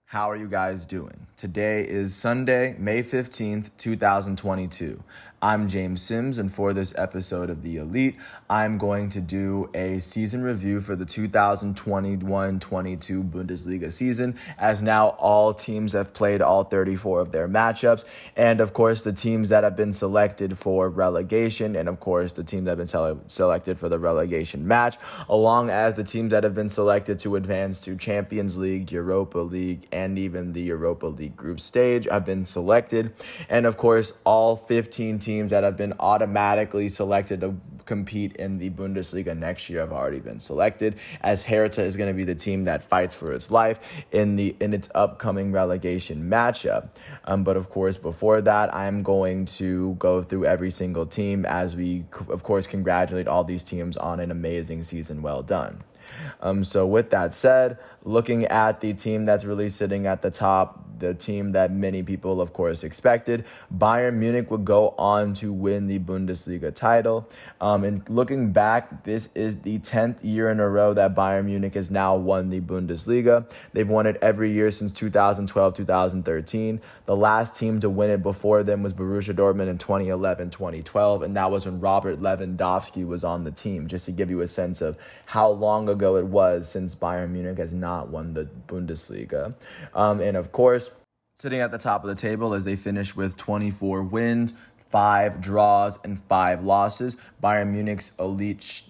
How are you guys doing? Today is Sunday, May 15th, 2022. I'm James Sims, and for this episode of The Elite, I'm going to do a season review for the 2021-22 Bundesliga season, as now all teams have played all 34 of their matchups, and of course the teams that have been selected for relegation, and of course the teams that have been selected for the relegation match, along as the teams that have been selected to advance to Champions League, Europa League, and even the Europa League group stage have been selected. And of course, all 15 teams that have been automatically selected to compete in the Bundesliga next year have already been selected, as Hertha is going to be the team that fights for its life in its upcoming relegation matchup. But of course, before that, I'm going to go through every single team as we, of course, congratulate all these teams on an amazing season well done. So with that said, looking at the team that's really sitting at the top, the team that many people, of course, expected, Bayern Munich would go on to win the Bundesliga title. And looking back, this is the 10th year in a row that Bayern Munich has now won the Bundesliga. They've won it every year since 2012-2013. The last team to win it before them was Borussia Dortmund in 2011-2012, and that was when Robert Lewandowski was on the team, just to give you a sense of how long ago it was since Bayern Munich has not won the Bundesliga. And of course, sitting at the top of the table as they finish with 24 wins, 5 draws, and 5 losses. Bayern Munich's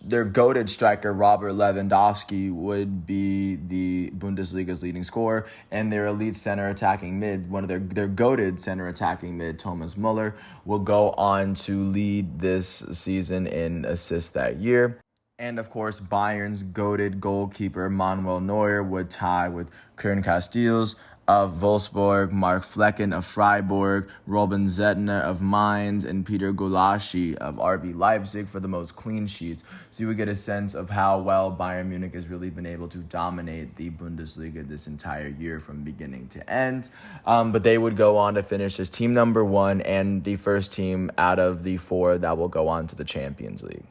their goated striker, Robert Lewandowski, would be the Bundesliga's leading scorer, and their elite center attacking mid, one of their goated center attacking mid, Thomas Müller, will go on to lead this season in assists that year. And of course, Bayern's goated goalkeeper, Manuel Neuer, would tie with Kern Castells of Wolfsburg, Mark Flecken of Freiburg, Robin Zettner of Mainz, and Peter Gulaschi of RB Leipzig for the most clean sheets. So you would get a sense of how well Bayern Munich has really been able to dominate the Bundesliga this entire year from beginning to end. But they would go on to finish as team number 1 and the first team out of the 4 that will go on to the Champions League.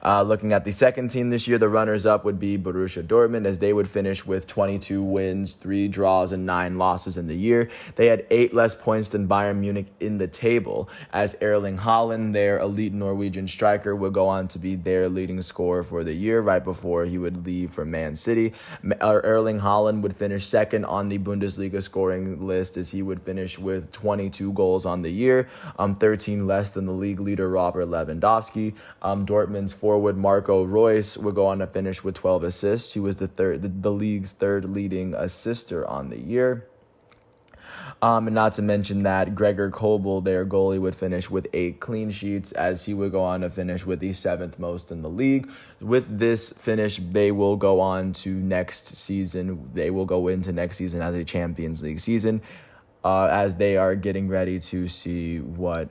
Looking at the second team this year, the runners-up would be Borussia Dortmund, as they would finish with 22 wins, 3 draws, and 9 losses in the year. They had 8 less points than Bayern Munich in the table, as Erling Haaland, their elite Norwegian striker, would go on to be their leading scorer for the year right before he would leave for Man City. Erling Haaland would finish second on the Bundesliga scoring list, as he would finish with 22 goals on the year, 13 less than the league leader Robert Lewandowski. Dortmund's forward Marco Reus would go on to finish with 12 assists. He was the league's third leading assister on the year. And not to mention that Gregor Kobel, their goalie, would finish with 8 clean sheets, as he would go on to finish with the 7th most in the league. With this finish, they will go on to next season. They will go into next season as a Champions League season, as they are getting ready to see what,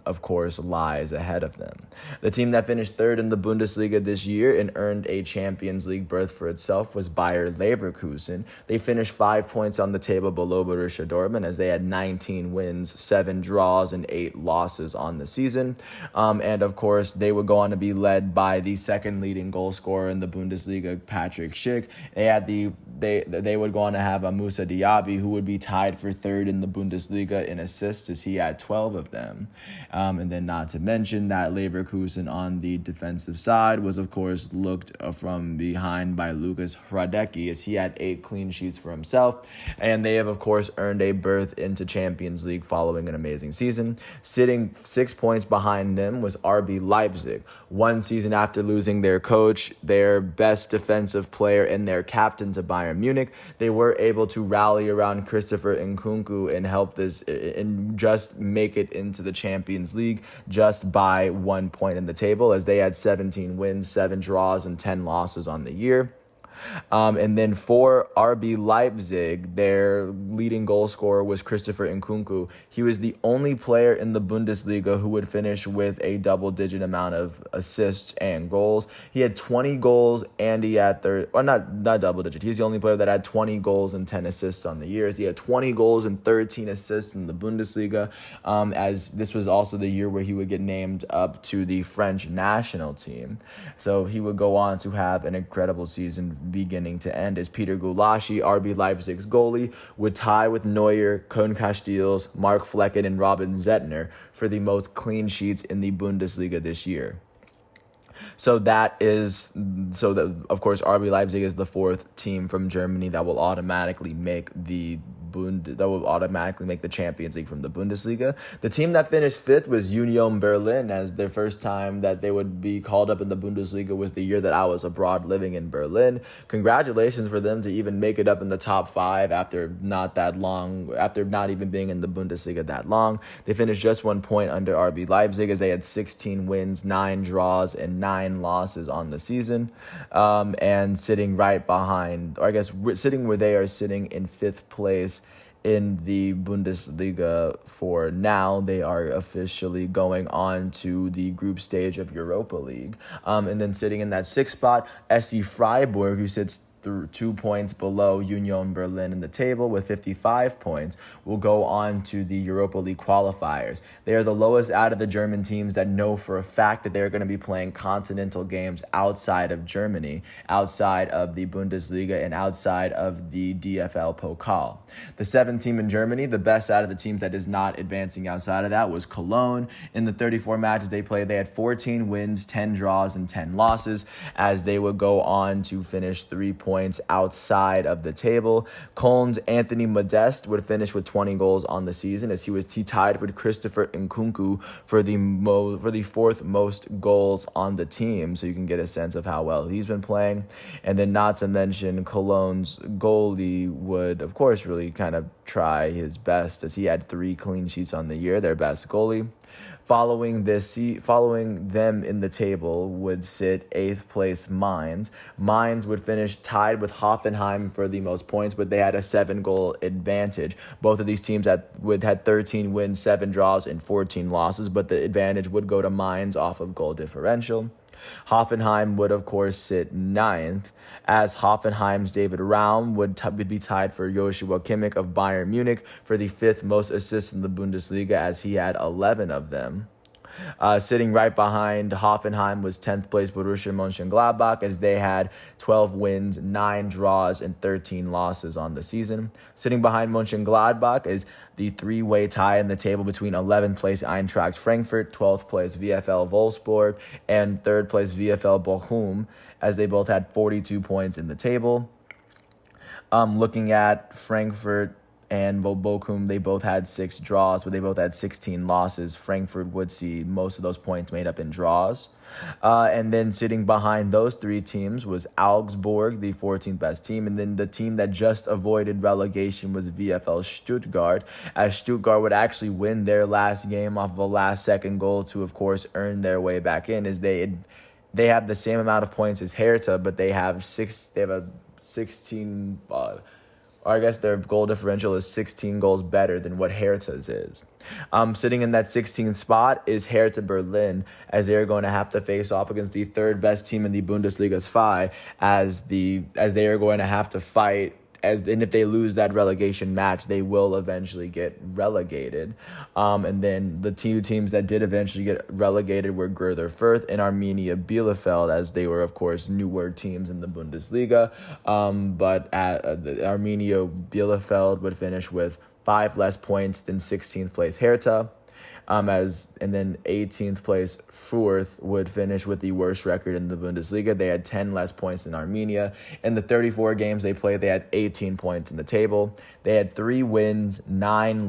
of course, lies ahead of them. The team that finished 3rd in the Bundesliga this year and earned a Champions League berth for itself was Bayer Leverkusen. They finished 5 points on the table below Borussia Dortmund, as they had 19 wins, 7 draws, and 8 losses on the season. And of course, they would go on to be led by the second leading goal scorer in the Bundesliga, Patrick Schick. They would go on to have Moussa Diaby, who would be tied for 3rd in the Bundesliga in assists, as he had 12 of them. And then not to mention that Leverkusen on the defensive side was, of course, looked from behind by Lukas Hradecki, as he had 8 clean sheets for himself. And they have, of course, earned a berth into Champions League following an amazing season. Sitting 6 points behind them was RB Leipzig. One season after losing their coach, their best defensive player, and their captain to Bayern Munich, they were able to rally around Christopher Nkunku and help this and just make it into the Champions League just by 1 point in the table, as they had 17 wins, 7 draws, and 10 losses on the year. And then for RB Leipzig, their leading goal scorer was Christopher Nkunku. He was the only player in the Bundesliga who would finish with a double-digit amount of assists and goals. He had 20 goals, and he had not double-digit. He's the only player that had 20 goals and 10 assists on the year. He had 20 goals and 13 assists in the Bundesliga, as this was also the year where he would get named up to the French national team. So he would go on to have an incredible season, beginning to end, as Peter Gulaschi, RB Leipzig's goalie, would tie with Neuer, Koen Casteels, Mark Flecken, and Robin Zettner for the most clean sheets in the Bundesliga this year. Of course, RB Leipzig is the fourth team from Germany that will automatically make the Champions League from the Bundesliga. The team that finished fifth was Union Berlin, as their first time that they would be called up in the Bundesliga was the year that I was abroad living in Berlin. Congratulations for them to even make it up in the top five after not even being in the Bundesliga that long. They finished just 1 point under RB Leipzig, as they had 16 wins, 9 draws, and 9 losses on the season, and sitting right behind, or I guess sitting where they are sitting in fifth place in the Bundesliga for now. They are officially going on to the group stage of Europa League. And then sitting in that sixth spot, SC Freiburg, who sits 2 points below Union Berlin in the table with 55 points, will go on to the Europa League qualifiers. They are the lowest out of the German teams that know for a fact that they're going to be playing continental games outside of Germany, outside of the Bundesliga, and outside of the DFL Pokal. The seventh team in Germany, the best out of the teams that is not advancing outside of that, was Cologne. In the 34 matches they played, they had 14 wins, 10 draws, and 10 losses, as they would go on to finish 3 points outside of the table. Köln's Anthony Modeste would finish with 20 goals on the season, as he tied with Christopher Nkunku for the fourth most goals on the team, so you can get a sense of how well he's been playing. And then not to mention, Cologne's goalie would, of course, really kind of try his best, as he had 3 clean sheets on the year, their best goalie. Following them in the table would sit 8th place Mainz. Mainz would finish tied with Hoffenheim for the most points, but they had a 7-goal advantage. Both of these teams had 13 wins, 7 draws, and 14 losses, but the advantage would go to Mainz off of goal differential. Hoffenheim would, of course, sit 9th, as Hoffenheim's David Raum would be tied for Joshua Kimmich of Bayern Munich for the 5th most assists in the Bundesliga, as he had 11 of them. Sitting right behind Hoffenheim was 10th place Borussia Mönchengladbach, as they had 12 wins, 9 draws, and 13 losses on the season. Sitting behind Mönchengladbach is the 3-way tie in the table between 11th place Eintracht Frankfurt, 12th place VfL Wolfsburg, and 3rd place VfL Bochum, as they both had 42 points in the table. Looking at Frankfurt and Bochum, they both had 6 draws, but they both had 16 losses. Frankfurt would see most of those points made up in draws. And then sitting behind those 3 teams was Augsburg, the 14th best team. And then the team that just avoided relegation was VfL Stuttgart, as Stuttgart would actually win their last game off of a last-second goal to, of course, earn their way back in, as they have the same amount of points as Hertha, but they have a 16... or I guess their goal differential is 16 goals better than what Hertha's is. Sitting in that 16th spot is Hertha Berlin, as they're going to have to face off against the 3rd best team in the Bundesliga's 5, as they are going to have to fight. And if they lose that relegation match, they will eventually get relegated. And then the 2 teams that did eventually get relegated were Greuther Fürth and Arminia Bielefeld, as they were, of course, newer teams in the Bundesliga. But Arminia Bielefeld would finish with 5 less points than 16th place Hertha. And then 18th place Fürth would finish with the worst record in the Bundesliga. They had 10 less points than Arminia. In the 34 games they played, they had 18 points in the table. They had 3 wins, 9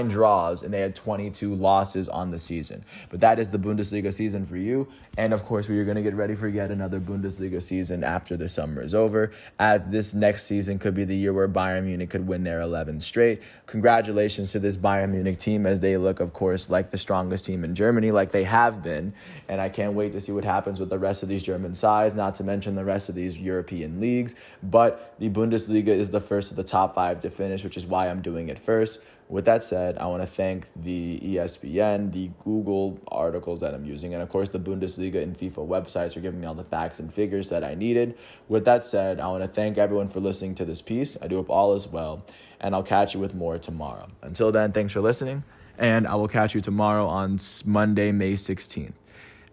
draws, and they had 22 losses on the season. But that is the Bundesliga season for you. And of course, we are going to get ready for yet another Bundesliga season after the summer is over, as this next season could be the year where Bayern Munich could win their 11th straight. Congratulations to this Bayern Munich team, as they look, of course, like the strongest team in Germany, like they have been. And I can't wait to see what happens with the rest of these German sides, not to mention the rest of these European leagues. But the Bundesliga is the first of the top 5 to finish, which is why I'm doing it first. With that said, I want to thank the ESPN, the Google articles that I'm using, and of course the Bundesliga and FIFA websites for giving me all the facts and figures that I needed. With that said, I want to thank everyone for listening to this piece. I do hope all is well, and I'll catch you with more tomorrow. Until then, thanks for listening, and I will catch you tomorrow on Monday, May 16th.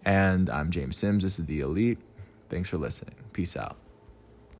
And I'm James Sims. This is The Elite. Thanks for listening. Peace out.